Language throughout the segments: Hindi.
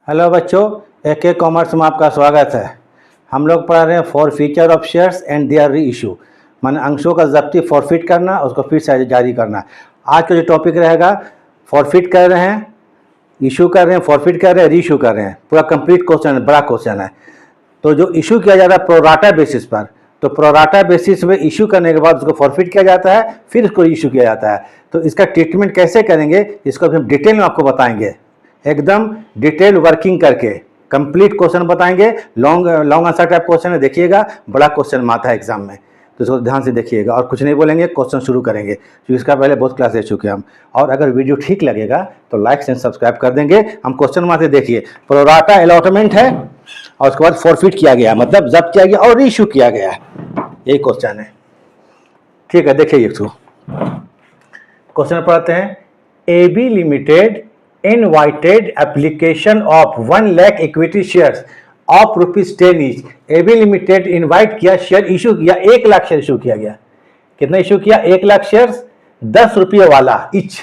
हेलो बच्चों, AK कॉमर्स में आपका स्वागत है। हम लोग पढ़ रहे हैं forfeiture of shares and their reissue, माने अंशों का जब्ती फॉरफिट करना, उसको फिर से जारी करना। आज का जो टॉपिक रहेगा, फॉरफिट कर रहे हैं, इशू कर रहे हैं, फॉरफिट कर रहे हैं, री इशू कर रहे हैं। पूरा कंप्लीट क्वेश्चन है, बड़ा क्वेश्चन है। तो जो इशू किया जाता है प्रोराटा बेसिस पर, तो प्रोराटा बेसिस में इशू करने के बाद उसको फॉरफिट किया जाता है, फिर उसको इशू किया जाता है। तो इसका ट्रीटमेंट कैसे करेंगे, इसको भी हम डिटेल में आपको बताएंगे, एकदम डिटेल वर्किंग करके कंप्लीट क्वेश्चन बताएंगे। लॉन्ग आंसर टाइप क्वेश्चन है, देखिएगा बड़ा क्वेश्चन आता है एग्जाम में, तो इसको ध्यान से देखिएगा और कुछ नहीं बोलेंगे, क्वेश्चन शुरू करेंगे। तो इसका पहले बहुत क्लास ले चुके हैं हम। और अगर वीडियो ठीक लगेगा तो लाइक एंड सब्सक्राइब कर देंगे। हम क्वेश्चन मारते देखिए, प्रोराटा अलॉटमेंट है और उसके बाद फॉरफिट किया गया, मतलब जब्त किया गया और रीइश्यू किया गया, यही क्वेश्चन है। ठीक है, देखिए इसको क्वेश्चन पढ़ते हैं। AB limited invited application of 1 lakh equity shares of ₹10 each। AB limited invite किया, शेयर इशू किया, 1 लाख शेयर इशू किया गया। कितना इशू किया? 1 लाख शेयर, 10 रुपये वाला इच।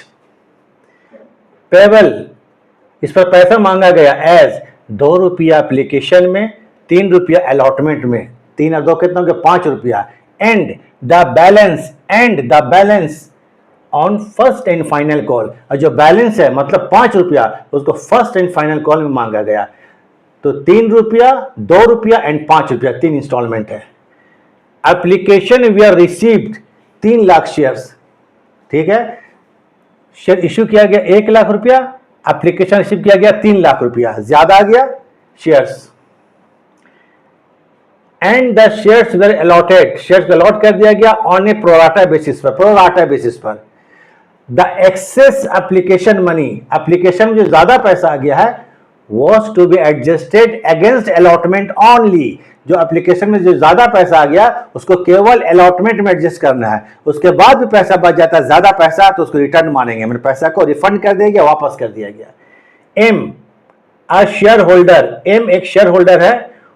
पेबल, इस पर पैसा मांगा गया एज 2 रुपया एप्लीकेशन में, 3 रुपया अलॉटमेंट में। 3 और 2 कितना हो गया? 5 रुपया। And the balance on first and final call, और जो बैलेंस है मतलब 5 रुपया, उसको फर्स्ट एंड फाइनल कॉल में मांगा गया। तो 3 रुपया, 2 रुपया एंड 5 रुपया, 3 इंस्टॉलमेंट है। Application we are received 3 lakh shares. ठीक है, शेयर इश्यू किया गया 1 लाख रुपया, एप्लीकेशन रिसीव किया गया 3 लाख रुपया, ज्यादा आ गया shares. And the shares were allotted, shares को अलॉट कर दिया गया ऑन ए प्रोराटा बेसिस पर, the excess application money, application में जो ज्यादा पैसा आ गया है, was to be adjusted against allotment only. जो एप्लीकेशन में जो ज्यादा पैसा आ गया उसको केवल अलॉटमेंट में एडजस्ट करना है, उसके बाद भी पैसा बच जाता है, ज्यादा पैसा तो उसको रिटर्न मानेंगे, मतलब पैसा को रिफंड कर दिया गया, वापस कर दिया गया। M a shareholder, M एक शेयर होल्डर है,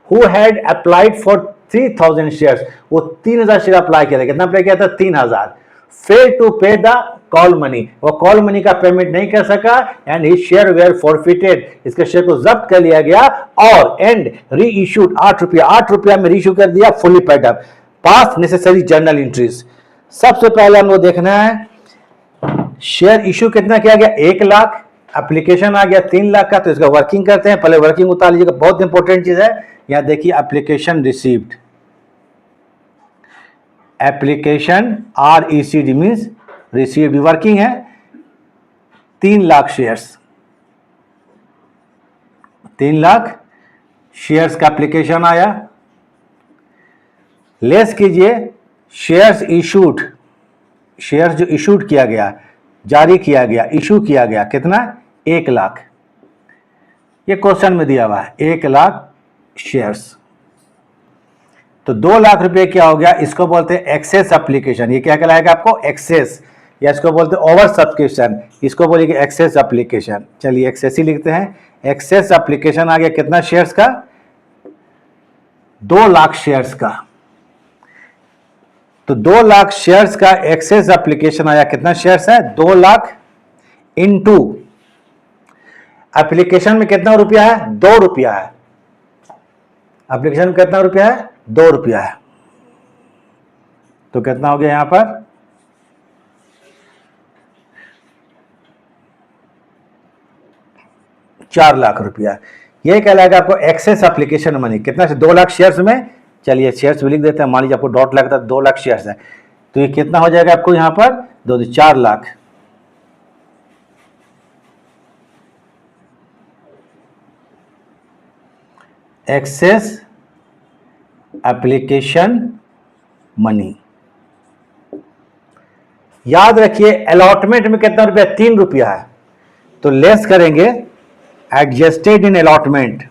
who had applied for 3000 shares, वो 3000 शेयर अप्लाई किया था। कितना अप्लाई किया था? 3000। Fail to pay the call money, वो कॉल मनी का पेमेंट नहीं कर सका, and his share were forfeited, इसके शेयर को जब्त कर लिया गया और एंड री इश्यूड 8 रुपया में री इश्यू कर दिया, फुली पेड अप, पास नेसेसरी जर्नल एंट्रीज। सबसे पहले हमको देखना है शेयर इश्यू कितना किया गया? 1 लाख, एप्लीकेशन आ गया 3 लाख का। तो इसका वर्किंग करते हैं, पहले वर्किंग उतार लीजिएगा, बहुत इंपॉर्टेंट चीज है। यहां देखिए application received, application RECD means received, working है 3 लाख शेयर्स, 3 लाख शेयर्स का एप्लीकेशन आया। लेस कीजिए शेयर्स इशूड, शेयर्स जो इशूड किया गया, जारी किया गया, इशू किया गया, कितना? 1 लाख। ये क्वेश्चन में दिया हुआ है 1 लाख शेयर्स। तो 2 लाख रुपए क्या हो गया? इसको बोलते हैं एक्सेस एप्लीकेशन। ये क्या कहलाएगा आपको? एक्सेस, या इसको बोलते हैं ओवर सब्सक्रिप्शन, इसको बोलिए एक्सेस एप्लीकेशन। चलिए एक्सेस ही लिखते हैं। एक्सेस एप्लीकेशन आ गया कितना शेयर्स का? 2 लाख शेयर्स का। तो 2 लाख शेयर्स का एक्सेस एप्लीकेशन आया, कितना शेयर्स है? 2 लाख इंटू एप्लीकेशन में कितना रुपया है? 2 रुपया है। एप्लीकेशन में कितना रुपया है? 2 रुपया है। तो कितना हो गया यहां पर? 4 लाख रुपया। यह कहलाएगा आपको एक्सेस एप्लीकेशन मनी। कितना से? 2 लाख शेयर्स में। चलिए शेयर्स भी लिख देते हैं, मान लीजिए आपको डॉट लगता है, 2 लाख शेयर्स है, तो ये कितना हो जाएगा आपको यहां पर? 4 लाख। Access application money. याद रखिए अलॉटमेंट में कितना रुपया? 3 रुपया है, तो लेस करेंगे एडजस्टेड इन अलॉटमेंट।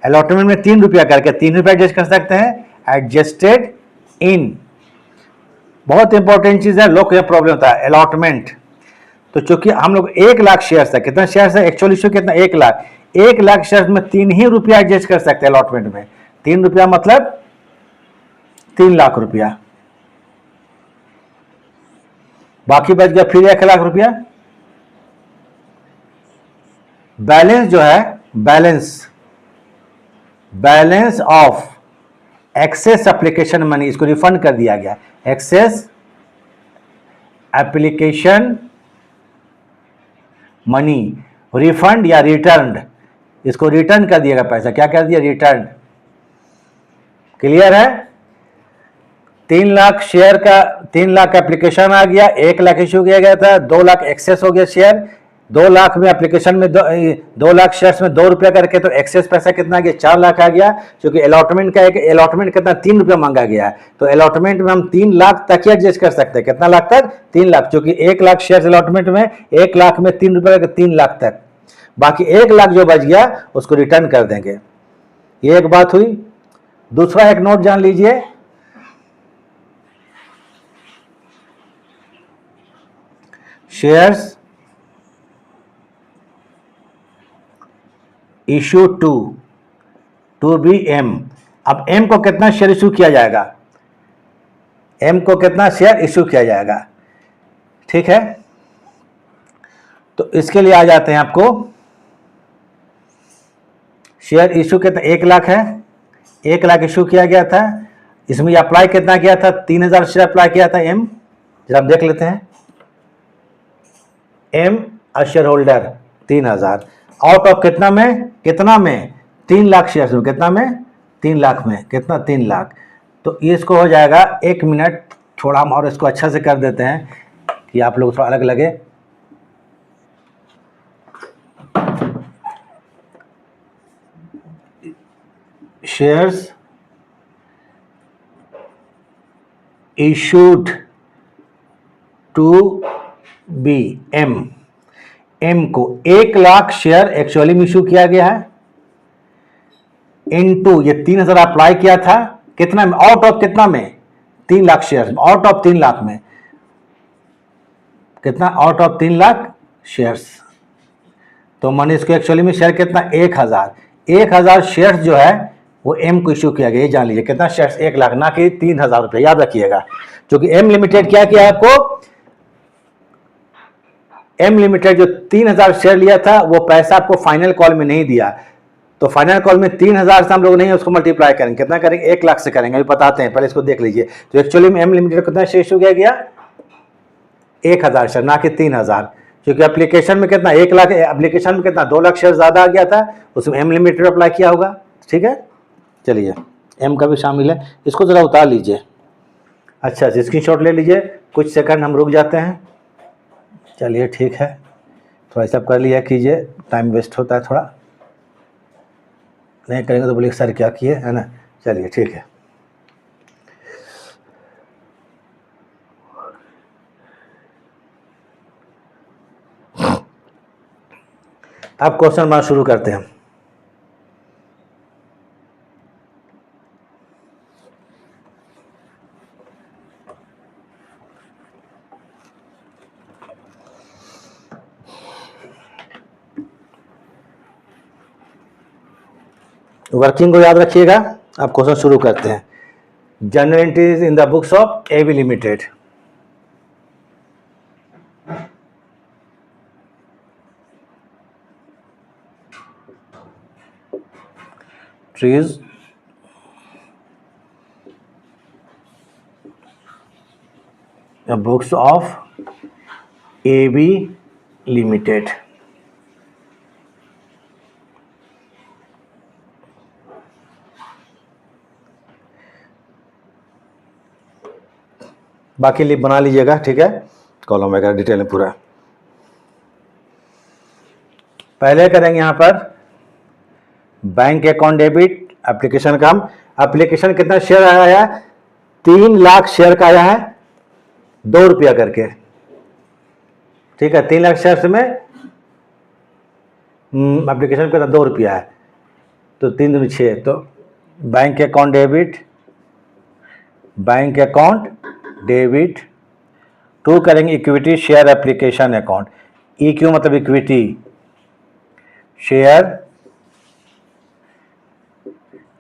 अलॉटमेंट में 3 रुपया करके 3 रुपया एडजस्ट कर सकते हैं, एडजस्टेड इन। बहुत इंपॉर्टेंट चीज है, लोग को प्रॉब्लम होता है अलॉटमेंट। तो चूंकि हम लोग 1 लाख शेयर्स है, कितना शेयर्स है एक्चुअली इशू कितना? 1 लाख। 1 लाख शेयर्स में 3 ही रुपया एडजस्ट कर सकते हैं अलॉटमेंट में। 3 रुपया मतलब 3 लाख रुपया, बाकी बच गया फिर 1 लाख रुपया। बैलेंस जो है balance of excess application money, इसको रिफंड कर दिया गया। एक्सेस एप्लीकेशन मनी, रिफंड या रिटर्न, इसको रिटर्न कर दिएगा पैसा। क्या कर दिया? रिटर्न। क्लियर है? 3 लाख शेयर का 3 लाख एप्लीकेशन आ गया, 1 लाख इश्यू किया गया था, 2 लाख एक्सेस हो गया शेयर, 2 लाख में एप्लीकेशन में 2 लाख शेयर्स में 2 रुपया करके, तो एक्सेस पैसा कितना आ गया? 4 लाख आ गया। क्योंकि अलॉटमेंट का एक अलॉटमेंट कितना? 3 रुपया मांगा गया है, तो अलॉटमेंट में हम 3 लाख तक ही एडजस्ट कर सकते हैं। कितना लाख तक? 3 लाख। क्योंकि 1 लाख शेयर अलॉटमेंट में, 1 लाख में 3 रुपया करके 3 लाख तक, बाकी 1 लाख जो बच गया उसको रिटर्न कर देंगे। ये एक बात हुई। दूसरा एक नोट जान लीजिए, shares issue to be M. अब एम को कितना शेयर इशू किया जाएगा? एम को कितना शेयर इशू किया जाएगा? ठीक है, तो इसके लिए आ जाते हैं आपको। शेयर इशू कितना? 1 लाख है, 1 लाख इशू किया गया था। इसमें अप्लाई कितना किया था? 3000 शेयर अप्लाई किया था एम। जरा हम देख लेते हैं। M shareholder 3000, out of कितना में? 3 लाख शेयर में। कितना में? 3 लाख में। कितना? 3 लाख। तो इसको हो जाएगा, 1 मिनट, थोड़ा हम और इसको अच्छा से कर देते हैं कि आप लोग थोड़ा अलग लगे। Shares issued to be M को 1 लाख शेयर एक्चुअली में इशू किया गया है, इनटू ये 3000 अप्लाई किया था। कितना में? आउट ऑफ कितना में? 3 लाख शेयर में। आउट ऑफ 3 लाख में कितना? Out of 3 lakh shares. तो माने इसको एक्चुअली में शेयर कितना? 1000 शेयर्स जो है वो एम को इशू किया गया। ये जान लीजिए कितना शेयर्स? 1 लाख, ना कि 3000 रुपये। याद रखिएगा, क्योंकि एम लिमिटेड क्या किया आपको? एम लिमिटेड जो 3000 शेयर लिया था वो पैसा आपको फाइनल कॉल में नहीं दिया। तो फाइनल कॉल में 3000 से हम लोग नहीं उसको मल्टीप्लाई करेंगे। कितना करेंगे? 1 लाख से करेंगे। अभी बताते हैं, पहले इसको देख लीजिए। तो एक्चुअली में एम लिमिटेड कितना शेयर इशू किया गया? 1000 शेयर, ना कि 3000। क्योंकि एप्लीकेशन में कितना? 1 लाख, एप्लीकेशन में कितना? 2 लाख शेयर ज्यादा आ गया था, उसमें एम लिमिटेड अप्लाई किया होगा। ठीक है, चलिए एम का भी शामिल है। इसको जरा उतार लीजिए। अच्छा, स्क्रीनशॉट ले लीजिए। कुछ सेकंड हम रुक जाते हैं। चलिए ठीक है, थोड़ा सब कर लिया कीजिए, टाइम वेस्ट होता है थोड़ा। नहीं करेंगे तो बोलिए सर क्या किए, है ना। चलिए ठीक है। अब क्वेश्चन बनाना शुरू करते हैं। वर्किंग को याद रखिएगा। अब क्वेश्चन शुरू करते हैं। Journal entries in the books of AB limited. Entries the books of AB limited. बाकी लिप बना लीजिएगा, ठीक है, कॉलम वगैरह डिटेल में पूरा। पहले करेंगे यहाँ पर बैंक अकाउंट डेबिट एप्लीकेशन का। हम एप्लीकेशन कितना शेयर आया है? 3 लाख शेयर का आया है, 2 रुपया करके। ठीक है, 3 लाख शेयर में एप्लीकेशन कितना? 2 रुपया है, तो 3 दूनी 6। तो bank account debit, bank account debit to करेंगे equity share application account. EQ मतलब इक्विटी शेयर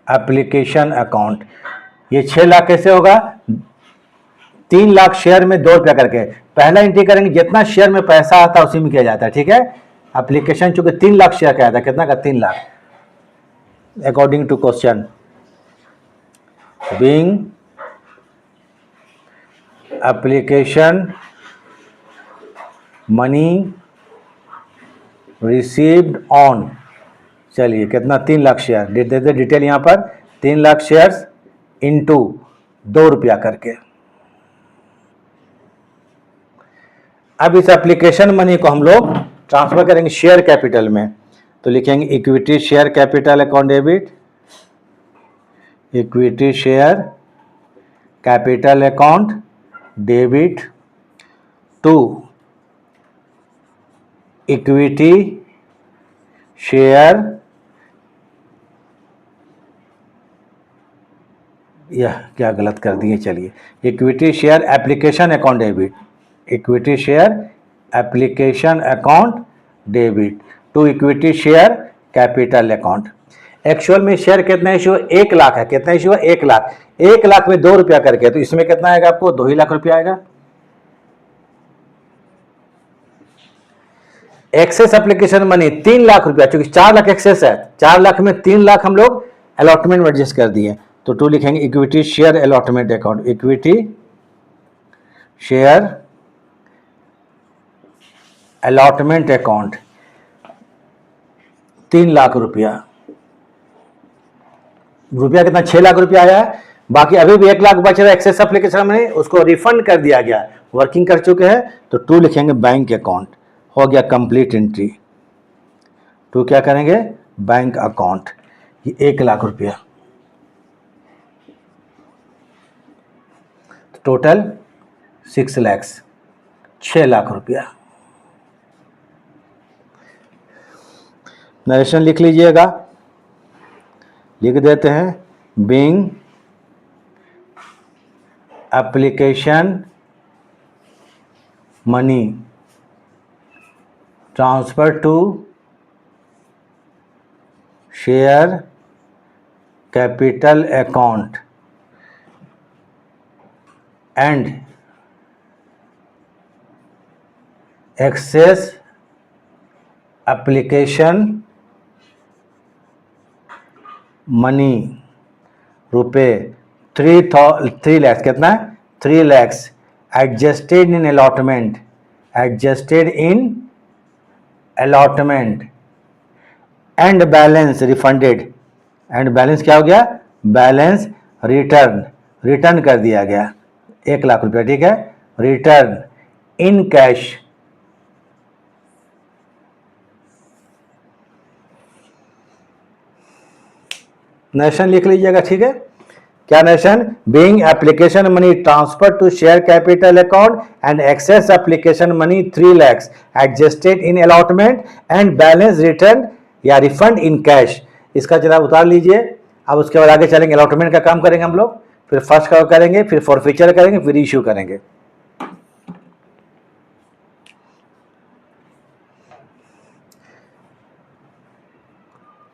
एप्लीकेशन अकाउंट। ये 6 लाख कैसे होगा? 3 लाख शेयर में 2 रुपया करके। पहला एंट्री करेंगे, जितना शेयर में पैसा आता है उसी में किया जाता है। ठीक है, एप्लीकेशन चूंकि 3 लाख शेयर का आया था, कितना का 3 lakh, according to question, being application money received on, चलिए कितना 3 लाख शेयर दे देते डिटेल यहाँ पर, 3 लाख शेयर्स इंटू 2 रुपया करके। अब इस एप्लीकेशन मनी को हम लोग ट्रांसफर करेंगे शेयर कैपिटल में, तो लिखेंगे equity share capital account debit, equity share capital account debit to equity share, यह क्या गलत कर दिए, चलिए equity share application account debit, equity share application account debit to equity share capital account. Actual में शेयर कितना इशू है, 1 लाख है, कितना इशू है 1 लाख, 1 लाख में 2 रुपया करके, तो इसमें कितना आएगा आपको 2 ही लाख रुपया आएगा। एक्सेस एप्लीकेशन मनी 3 लाख रुपया, चूंकि 4 लाख एक्सेस है, 4 लाख में 3 लाख हम लोग अलॉटमेंट में एडजस्ट कर दिए, तो टू लिखेंगे equity share allotment account, equity share allotment account 3 lakh रुपया, रुपया कितना 6 लाख रुपया आया है, बाकी अभी भी 1 लाख बच रहा है एक्सेस एप्लीकेशन में, उसको रिफंड कर दिया गया, वर्किंग कर चुके हैं, तो टू लिखेंगे बैंक अकाउंट, हो गया कंप्लीट एंट्री। टू क्या करेंगे, बैंक अकाउंट, ये 1 लाख रुपया, टोटल 6 लैक्स, 6 लाख रुपया। नरेशन लिख लीजिएगा, लिख देते हैं being application money transfer to share capital account and excess application money रुपए 3 लैक्स, कितना है 3 lakhs adjusted in allotment, adjusted in allotment and balance refunded, and balance क्या हो गया, बैलेंस रिटर्न, रिटर्न कर दिया गया 1 लाख रुपया, ठीक है, रिटर्न इन कैश, नेशन लिख लीजिएगा, ठीक है, क्या नेशन, being application money transfer to share capital account and excess application money 3 lakhs adjusted in allotment and balance return या रिफंड इन कैश, इसका जरा उतार लीजिए। अब उसके बाद आगे चलेंगे, अलॉटमेंट का काम करेंगे हम लोग, फिर फर्स्ट का करेंगे, फिर फॉरफीचर करेंगे, फिर इश्यू करेंगे।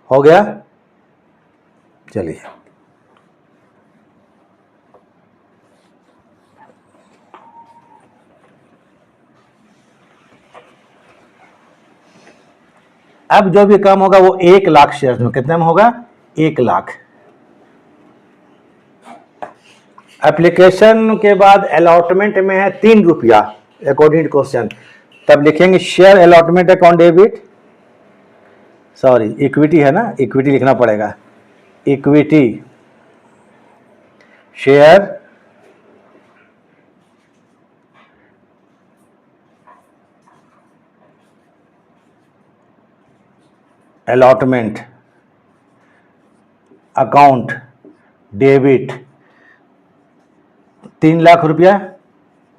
हो गया, चलिए अब जो भी काम होगा वो 1 लाख शेयर में, कितने में होगा 1 लाख। एप्लीकेशन के बाद अलॉटमेंट में है 3 रुपया अकॉर्डिंग टू क्वेश्चन, तब लिखेंगे share allotment account debit, sorry equity है ना, इक्विटी लिखना पड़ेगा, equity share allotment account debit 3 lakh रुपया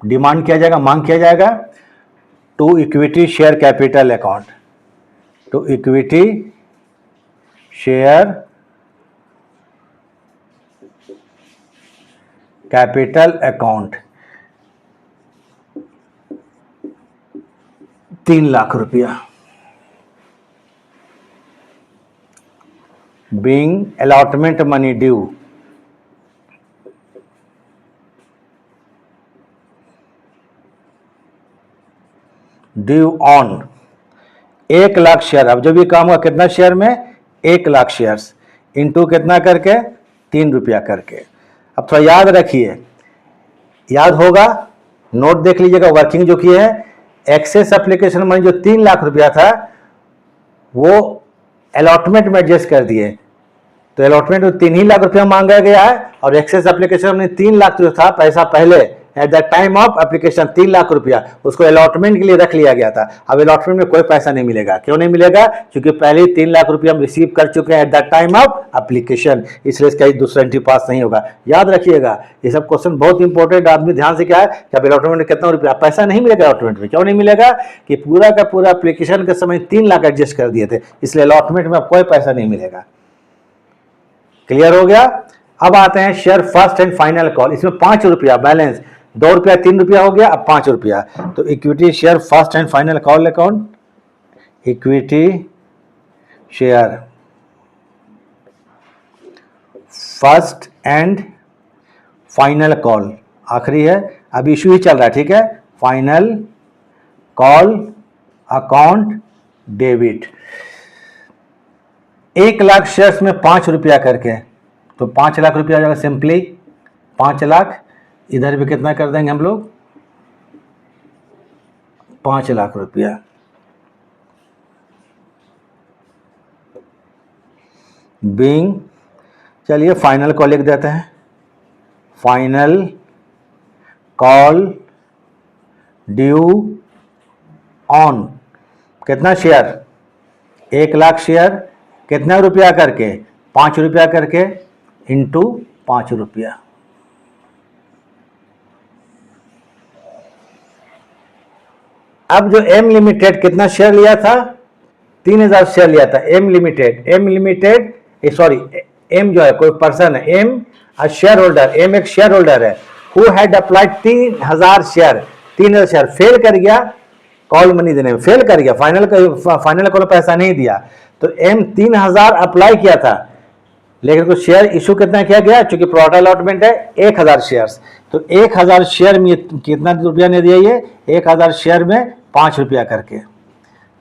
डिमांड किया जाएगा, मांग किया जाएगा, to equity share capital account, to equity share capital account 3 lakh रुपया, being allotment money due, due on 1,00,000 share. अब जो भी काम हुआ कितना शेयर में, 1,00,000 शेयर्स इंटू कितना करके, 3 रुपया करके। अब थोड़ा याद रखिए, याद होगा, नोट देख लीजिएगा, वर्किंग जो की है। एक्सेस एप्लीकेशन मनी जो 3,00,000 रुपया था वो अलॉटमेंट में एडजस्ट कर दिए, तो अलॉटमेंट में 3,00,000 रुपया मांगा गया है और एक्सेस एप्लीकेशन में 3,00,000 जो था पैसा पहले at the time of application 3,00,000 रुपया उसको अलॉटमेंट के लिए रख लिया गया था। अब अलॉटमेंट में कोई पैसा नहीं मिलेगा। क्यों नहीं मिलेगा? क्योंकि पहले 3,00,000 रुपया हम रिसीव कर चुके हैं at the time of application, इसलिए इसका दूसरा एंट्री पास नहीं होगा। याद रखिएगा, ये सब क्वेश्चन बहुत इंपॉर्टेंट। आदमी ध्यान से क्या है कि अब अलॉटमेंट में कितना रुपया, पैसा नहीं मिलेगा अलॉटमेंट में। क्यों नहीं मिलेगा? कि पूरा का पूरा एप्लीकेशन के समय 3,00,000 एडजस्ट कर दिए थे, इसलिए अलॉटमेंट में अब कोई पैसा नहीं मिलेगा। क्लियर हो गया? अब आते हैं share first and final call. इसमें 5 रुपया बैलेंस, 2 रुपया 3 रुपया हो गया, अब 5 रुपया। तो equity share first and final call account, equity share first and final call आखिरी है, अब इशू ही चल रहा है, ठीक है। Final call account debit, 1,00,000 shares में 5 रुपया करके, तो 5,00,000 रुपया आ जाएगा सिंपली। 5,00,000 इधर भी कितना कर देंगे हम लोग, 5,00,000 रुपया। बीइंग, चलिए फाइनल कॉल लिख देते हैं। फाइनल कॉल ड्यू ऑन कितना शेयर, 1,00,000 शेयर, कितना रुपया करके, 5 रुपया करके इंटू 5 रुपया। अब जो एम लिमिटेड कितना शेयर लिया था, 3,000 शेयर लिया था। एम लिमिटेड सॉरी, एम जो है कोई पर्सन है, एम शेयर होल्डर, एम एक शेयर होल्डर है। Who had applied 3,000 share, 3,000 share fail कर गया कॉल मनी देने में, फेल कर गया, फाइनल कॉल पैसा नहीं दिया। तो एम 3,000 अप्लाई किया था, लेकिन कुछ शेयर इशू कितना किया गया, चूंकि प्रोडक्ट अलॉटमेंट है 1,000 शेयर्स, तो 1,000 शेयर में कितना रुपया ने दिया, ये 1,000 शेयर में 5 रुपया करके,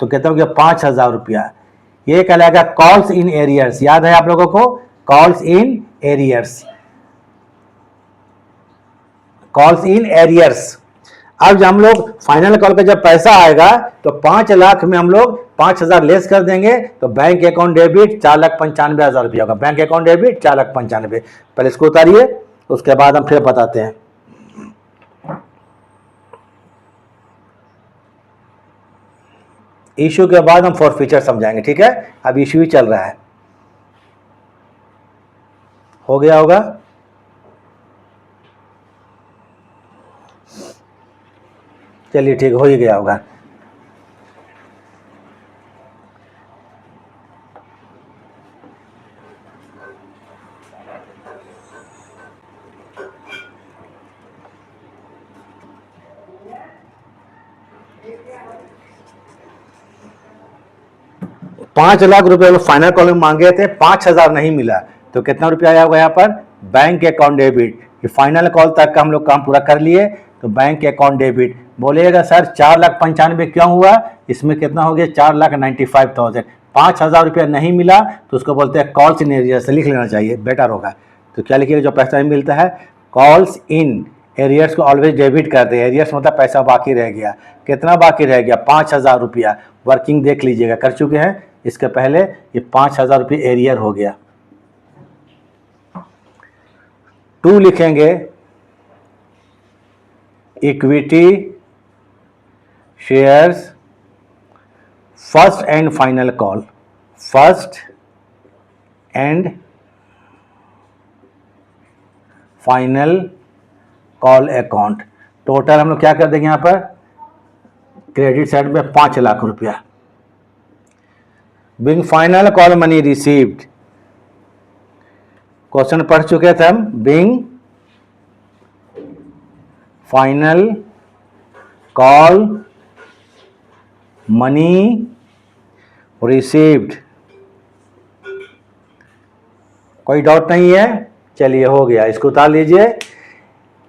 तो कितना हो गया 5,000 रुपया। ये कहलाएगा कॉल्स इन एरियर्स। याद है आप लोगों को, calls in arrears, calls in arrears. अब जब हम लोग फाइनल कॉल का जब पैसा आएगा तो 5,00,000 में हम लोग 5,000 लेस कर देंगे, तो बैंक अकाउंट डेबिट 4,95,000 रुपया होगा। Bank account debit 4,95,000। पहले इसको उतारिए, उसके बाद हम फिर बताते हैं। इशू के बाद हम फॉरफीचर समझाएंगे, ठीक है। अब इशू ही चल रहा है, हो गया होगा। चलिए ठीक, हो ही गया होगा। ₹5,00,000 रुपए फाइनल कॉल में मांगे थे, 5,000 नहीं मिला, तो कितना रुपया आया होगा यहाँ पर, बैंक अकाउंट डेबिट। ये फाइनल कॉल तक का हम लोग काम पूरा कर लिए, तो बैंक अकाउंट डेबिट। बोलेगा सर 4,95,000 क्यों हुआ, इसमें कितना हो गया 4,95,000। 5,000 रुपया नहीं मिला तो उसको बोलते हैं कॉल्स इन एरियर्स, लिख लेना चाहिए, बेटर होगा। तो क्या लिखिएगा, जो पैसा नहीं मिलता है कॉल्स इन एरियर्स को ऑलवेज डेबिट करते हैं। एरियर्स मतलब पैसा बाकी रह गया, कितना बाकी रह गया 5,000 रुपया। वर्किंग देख लीजिएगा, कर चुके हैं इसके पहले, ये 5,000 रुपये एरियर हो गया। 2 लिखेंगे equity shares first and final call, first and final call account. Total हम लोग क्या कर देंगे यहाँ पर, क्रेडिट साइड में 5,00,000 रुपया। Being final call money received, question पढ़ चुके थे हम। Being final call money received, कोई डाउट नहीं है। चलिए हो गया, इसको उतार लीजिए।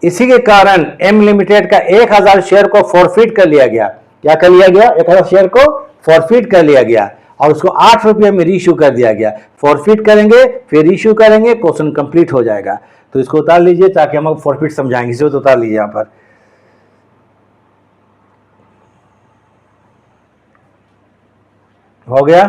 इसी के कारण एम लिमिटेड का 1,000 शेयर को फॉरफिट कर लिया गया। क्या कर लिया गया, 1,000 शेयर को फॉरफिट कर लिया गया और उसको 8 रुपये में रीइश्यू कर दिया गया। फॉरफिट करेंगे फिर रीइश्यू करेंगे, क्वेश्चन कंप्लीट हो जाएगा। तो इसको उतार लीजिए ताकि हम फॉरफिट समझाएंगे। इसे तो उतार लीजिए यहाँ पर। हो गया?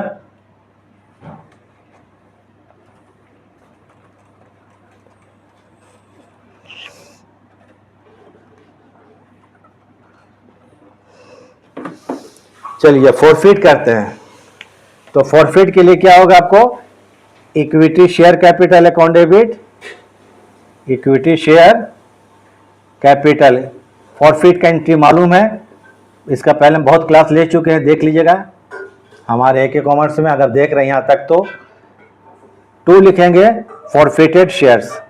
चलिए फॉरफिट करते हैं। तो फॉरफिट के लिए क्या होगा आपको? Equity share capital account debit, equity share capital. Forfeit का एंट्री मालूम है, इसका पहले हम बहुत क्लास ले चुके हैं, देख लीजिएगा हमारे AK कॉमर्स में। अगर देख रहे हैं यहाँ तक तो 2 लिखेंगे फॉरफिटेड शेयर्स।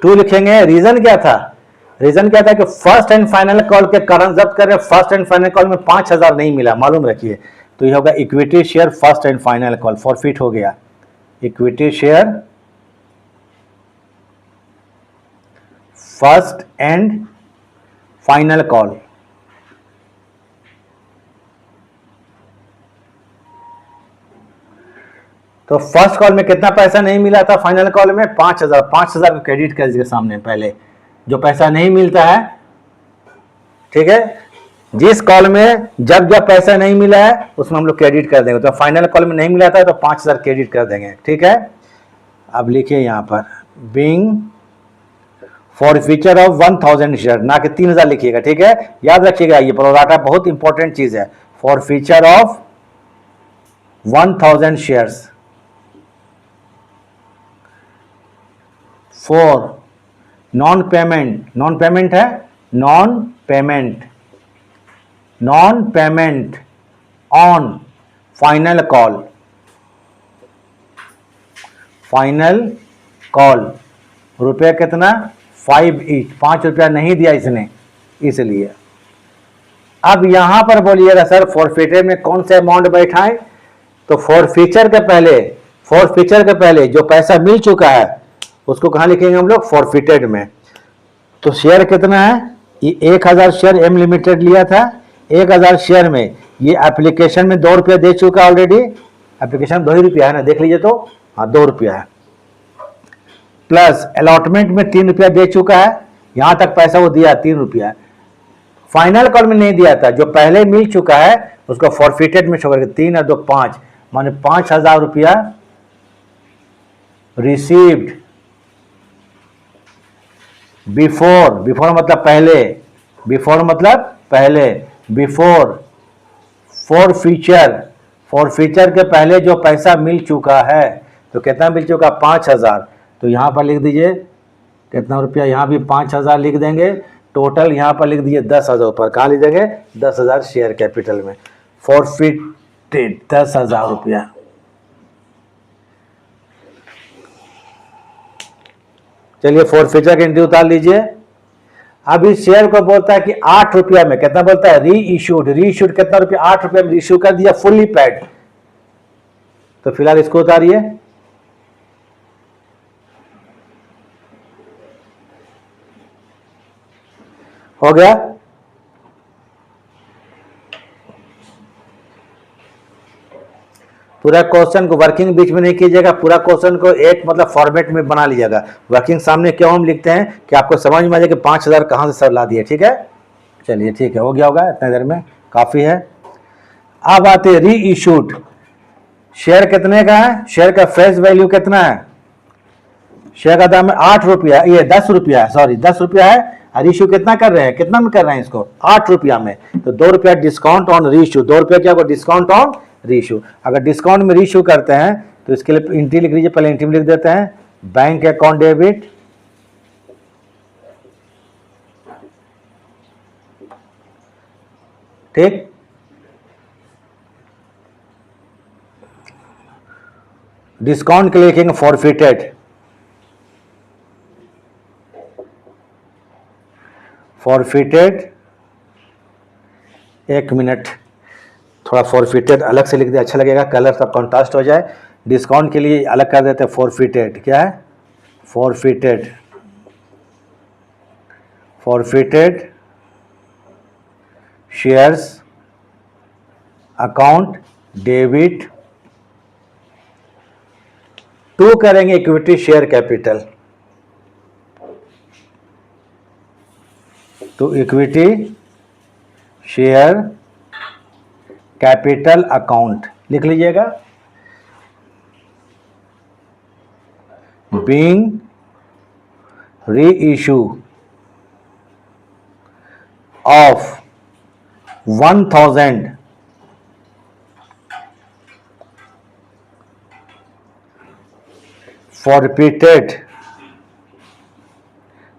टू लिखेंगे। रीजन क्या था? रीजन क्या था कि फर्स्ट एंड फाइनल कॉल के कारण जब्त कर रहे। फर्स्ट एंड फाइनल कॉल में 5000 नहीं मिला, मालूम रखिए। तो ये होगा equity share first and final call, forfeit हो गया। Equity share first and final call. तो फर्स्ट कॉल में कितना पैसा नहीं मिला था? फाइनल कॉल में 5000। 5000 को क्रेडिट कर दीजिए सामने पहले, जो पैसा नहीं मिलता है, ठीक है। जिस कॉल में जब जब पैसा नहीं मिला है उसमें हम लोग क्रेडिट कर देंगे। तो फाइनल कॉल में नहीं मिला था तो 5000 क्रेडिट कर देंगे, ठीक है। अब लिखिए यहाँ पर बीइंग फॉरफीचर ऑफ 1000 शेयर, ना कि 3000 लिखिएगा, ठीक है। याद रखिएगा ये प्रोराटा बहुत इंपॉर्टेंट चीज है। Forfeiture of 1000 shares for non payment. Non payment है, non payment, non payment on final call. Final call रुपया कितना? 5 ईच, 5 रुपया नहीं दिया इसने, इसलिए। अब यहां पर बोलिएगा सर फॉरफिटेड में कौन सा अमाउंट बैठाएं? तो फॉरफीचर के पहले जो पैसा मिल चुका है उसको कहां लिखेंगे हम लोग? फॉरफिटेड में। तो शेयर कितना है? ये 1000 शेयर एम लिमिटेड लिया था। 1000 शेयर में ये एप्लीकेशन में 2 रुपया दे चुका ऑलरेडी। एप्लीकेशन में 2 ही रुपया है ना, देख लीजिए तो, हाँ 2 रुपया है। प्लस अलॉटमेंट में 3 रुपया दे चुका है, यहां तक पैसा वो दिया 3 रुपया। फाइनल कॉल में नहीं दिया था, जो पहले मिल चुका है उसको फॉरफिटेड में छोड़ के 3 और 2 5, माने 5000 रुपया रिसीव्ड बिफोर। बिफोर मतलब पहले, बिफोर मतलब पहले, बिफोर फॉरफीचर। फॉरफीचर के पहले जो पैसा मिल चुका है, तो कितना मिल चुका? 5000। तो यहां पर लिख दीजिए कितना रुपया, यहां भी 5000 लिख देंगे। टोटल यहां पर लिख दीजिए 10,000 ऊपर, कहां लिख देंगे? 10,000 शेयर कैपिटल में फॉरफिटेड 10,000 रुपया। चलिए फॉरफीचर की एंट्री उतार लीजिए। अब इस शेयर को बोलता है कि 8 रुपया में, कितना बोलता है? री इश्यूड। री इश्यूड कितना रुपया? 8 रुपया में इश्यू कर दिया, फुल्ली पेड। तो फिलहाल इसको उतारिए। हो गया? पूरा क्वेश्चन को वर्किंग बीच में नहीं कीजिएगा, पूरा क्वेश्चन को एक मतलब फॉर्मेट में बना लीजिएगा। वर्किंग सामने क्यों हम लिखते हैं कि आपको समझ में आ जाए कि 5000 कहां से सर ला दिए, ठीक है। चलिए ठीक है, हो गया होगा इतना देर में, काफी है। अब आते री इशूड। शेयर कितने का है? शेयर का फेस वैल्यू कितना है? शेयर का दाम 8 रुपया, ये 10 रुपया है, सॉरी 10 रुपया है। और इशू कितना कर रहे हैं? कितना में कर रहे हैं इसको? 8 रुपया में। तो 2 रुपया डिस्काउंट ऑन रीइश्यू। 2 रुपया क्या होगा? Discount on reissue. अगर डिस्काउंट में रीइश्यू करते हैं तो इसके लिए एंट्री लिख लीजिए, पहले एंट्री में लिख देते हैं बैंक अकाउंट डेबिट, ठीक। डिस्काउंट के लिए लिखेंगे फॉरफिटेड। फॉरफिटेड, एक मिनट, थोड़ा फॉरफिटेड अलग से लिख दे, अच्छा लगेगा, कलर सब कॉन्ट्रास्ट हो जाए। डिस्काउंट के लिए अलग कर देते हैं फॉरफिटेड। क्या है? Forfeited, forfeited shares account debit to करेंगे equity share capital, to equity share capital account लिख लीजिएगा। Being reissue of 1000 forfeited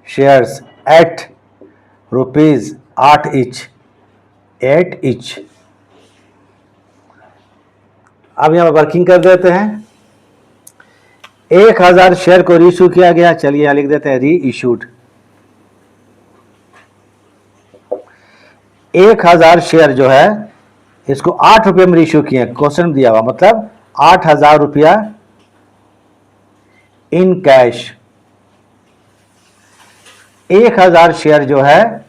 shares at rupees 8 each, 8 each। अब यहां वर्किंग कर देते हैं। 1000 शेयर को रीइश्यू किया गया, चलिए यहां लिख देते हैं री इश्यूड। 1000 शेयर जो है इसको 8 रुपये में रीइश्यू किए, क्वेश्चन दिया हुआ, मतलब 8000 रुपया इन कैश। 1000 शेयर जो है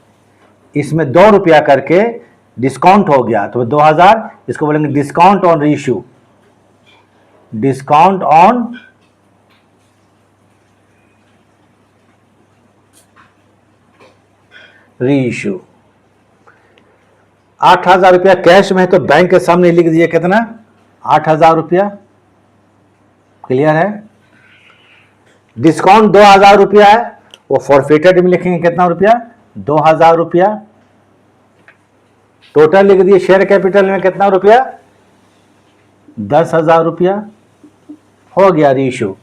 इसमें 2 रुपया करके डिस्काउंट हो गया, तो 2000, इसको बोलेंगे discount on reissue, discount on reissue. 8000 रुपया कैश में है तो बैंक के सामने लिख दिए कितना? 8000 रुपया। क्लियर है? डिस्काउंट 2000 रुपया है, वो फॉरफिटेड में लिखेंगे कितना रुपया? 2000 रुपया। टोटल लिख दिए शेयर कैपिटल में कितना रुपया? 10,000 रुपया। हो गया रीइश्यू।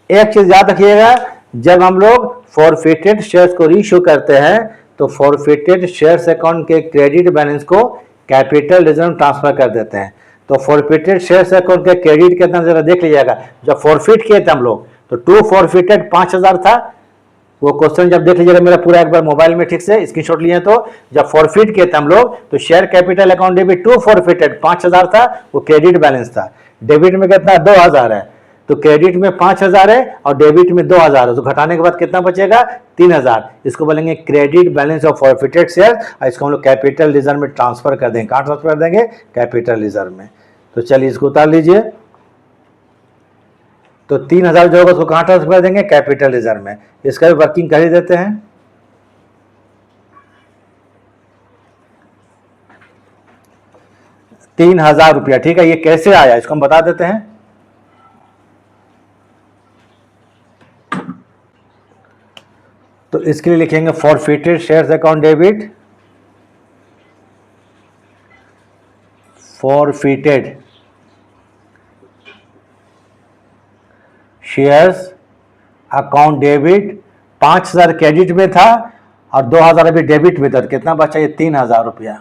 एक चीज याद रखिएगा, जब हम लोग फॉरफिटेड शेयर्स को रीइश्यू करते हैं तो फॉरफिटेड शेयर्स अकाउंट के क्रेडिट बैलेंस को कैपिटल रिजर्व ट्रांसफर कर देते हैं। तो फॉरफिटेड शेयर्स अकाउंट के क्रेडिट कितना जरा देख लीजिएगा। जब फॉरफिट किए थे हम लोग तो टू फॉरफिटेड 5000 था। वो क्वेश्चन जब देख लीजिएगा मेरा पूरा एक बार मोबाइल में ठीक से स्क्रीनशॉट लिए, तो जब फॉरफिट किए थे हम लोग तो share capital account debit to forfeited 5000 था, वो क्रेडिट बैलेंस था। डेबिट में कितना? 2000 है, तो क्रेडिट में 5000 है और डेबिट में 2000 है, तो घटाने के बाद कितना बचेगा? 3000। इसको बोलेंगे credit balance of forfeited share, और इसको हम लोग कैपिटल रिजर्व में ट्रांसफर कर देंगे। कहाँ ट्रांसफर कर देंगे? कैपिटल रिजर्व में। तो चलिए इसको उतार लीजिए। तो 3000 जो होगा उसको कहाँ ट्रांसफर कर देंगे? कैपिटल रिजर्व में। इसका भी वर्किंग कर ही देते हैं। ₹3000, ठीक है। ये कैसे आया इसको हम बता देते हैं। तो इसके लिए लिखेंगे forfeited shares account debit, forfeited shares account debit. 5000 credit में था और 2000 अभी डेबिट में था, कितना बचा? ये 3000 रुपया।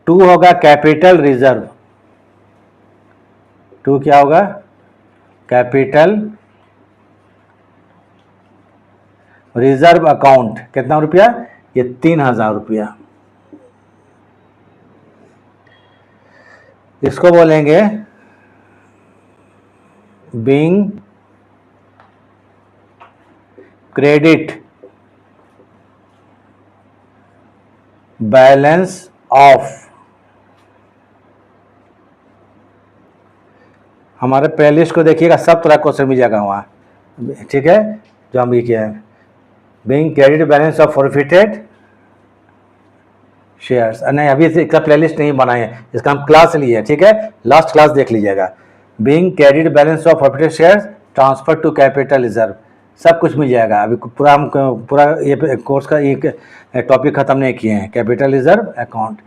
टू होगा कैपिटल रिजर्व। टू क्या होगा? Capital reserve account. कितना रुपया? ये 3000 रुपया। इसको बोलेंगे बीइंग क्रेडिट बैलेंस ऑफ। हमारे प्लेलिस्ट को देखिएगा, सब तरह क्वेश्चन मिल जाएगा वहाँ, ठीक है। जो हम ये किया है being credit balance of forfeited shares. नहीं, अभी इसका प्लेलिस्ट नहीं बनाए हैं, इसका हम क्लास लिए हैं, ठीक है। लास्ट क्लास देख लीजिएगा। Being credit balance of forfeited shares transfer to capital reserve, सब कुछ मिल जाएगा। अभी पूरा हम पूरा ये कोर्स का एक टॉपिक ख़त्म नहीं किए हैं। कैपिटल रिजर्व अकाउंट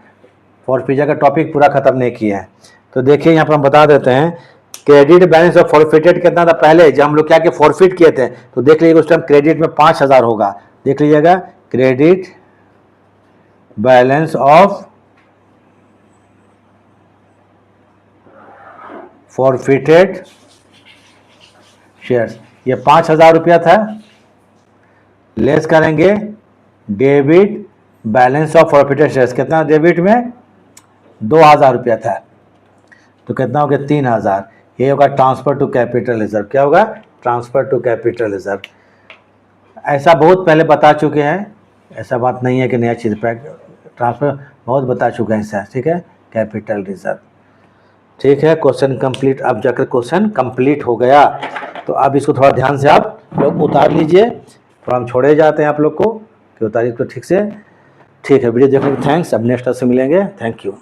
फॉरफिटेड का टॉपिक पूरा ख़त्म नहीं किए हैं। तो देखिए यहाँ पर हम बता देते हैं क्रेडिट बैलेंस ऑफ फॉरफिटेड कितना था पहले जब हम लोग क्या फॉरफिट किए थे। तो देख लीजिएगा उस टाइम क्रेडिट में 5000 होगा। देख लीजिएगा credit balance of forfeited shares, ये 5000 रुपया था। लेस करेंगे debit balance of forfeited shares, कितना डेबिट में? 2000 रुपया था। तो कितना हो गया 3000। ये होगा ट्रांसफर टू कैपिटल रिजर्व। क्या होगा? Transfer to capital reserve. ऐसा बहुत पहले बता चुके हैं, ऐसा बात नहीं है कि नया चीज़ पे ट्रांसफर बहुत बता चुके हैं ऐसा। ठीक है, कैपिटल रिजर्व। ठीक है, क्वेश्चन कंप्लीट। अब जाकर क्वेश्चन कंप्लीट हो गया। तो अब इसको थोड़ा ध्यान से आप लोग उतार लीजिए, थोड़ा हम छोड़े जाते हैं आप लोग को कि उतारिए इसको ठीक से। ठीक है, वीडियो देखने के थैंक्स। अब नेक्स्ट क्लास से मिलेंगे। Thank you.